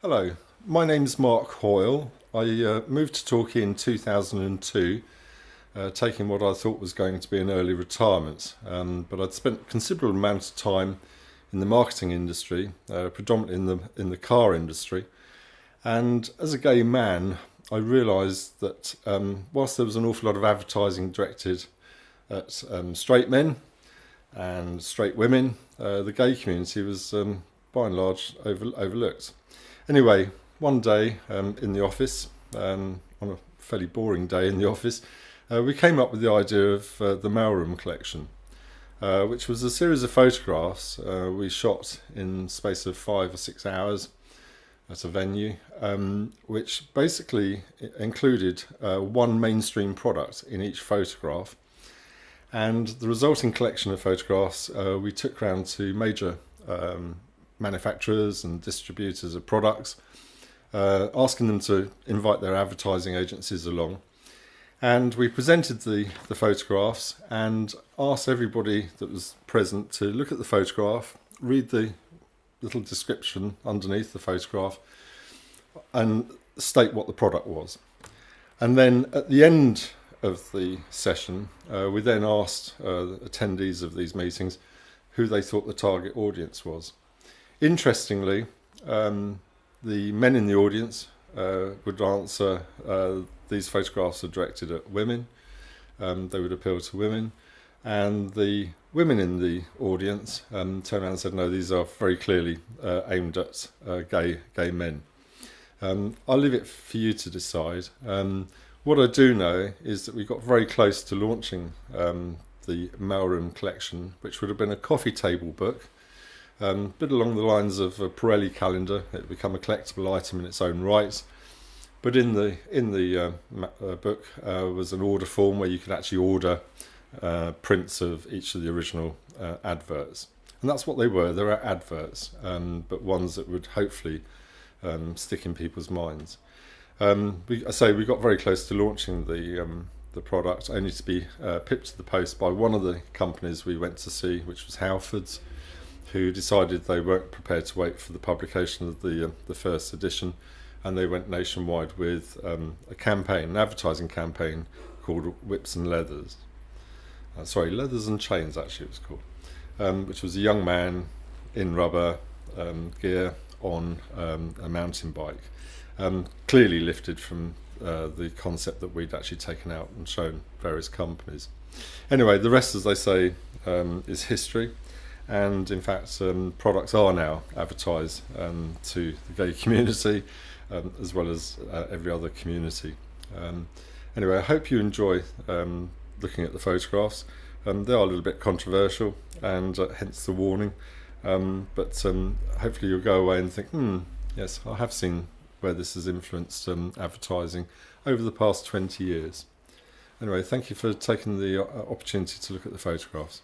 Hello, my name's Mark Hoyle. I moved to Torquay in 2002, taking what I thought was going to be an early retirement. But I'd spent a considerable amount of time in the marketing industry, predominantly in the car industry. And as a gay man, I realised that whilst there was an awful lot of advertising directed at straight men and straight women, the gay community was by and large overlooked. Anyway, one day in the office, on a fairly boring day in the office, we came up with the idea of the mailroom collection, which was a series of photographs we shot in the space of 5 or 6 hours at a venue, which basically included one mainstream product in each photograph. And the resulting collection of photographs we took round to major manufacturers and distributors of products, asking them to invite their advertising agencies along. And we presented the photographs and asked everybody that was present to look at the photograph, read the little description underneath the photograph, and state what the product was. And then at the end of the session, we then asked attendees of these meetings who they thought the target audience was. Interestingly, the men in the audience would answer these photographs are directed at women, they would appeal to women, and the women in the audience turned around and said, no, these are very clearly aimed at gay men. I'll leave it for you to decide. What I do know is that we got very close to launching the mailroom collection, which would have been a coffee table book, a bit along the lines of a Pirelli calendar. It would become a collectible item in its own right. But in the book was an order form where you could actually order prints of each of the original adverts. And that's what they were. They were adverts, but ones that would hopefully stick in people's minds. We got very close to launching the product, only to be pipped to the post by one of the companies we went to see, which was Halfords, who decided they weren't prepared to wait for the publication of the first edition, and they went nationwide with a campaign, an advertising campaign called Whips and Leathers. Leathers and Chains actually it was called, which was a young man in rubber gear on a mountain bike, clearly lifted from the concept that we'd actually taken out and shown various companies. Anyway, the rest, as they say, is history. And in fact, products are now advertised to the gay community as well as every other community. Anyway, I hope you enjoy looking at the photographs. They are a little bit controversial, and hence the warning. But hopefully you'll go away and think, yes, I have seen where this has influenced advertising over the past 20 years. Anyway, thank you for taking the opportunity to look at the photographs.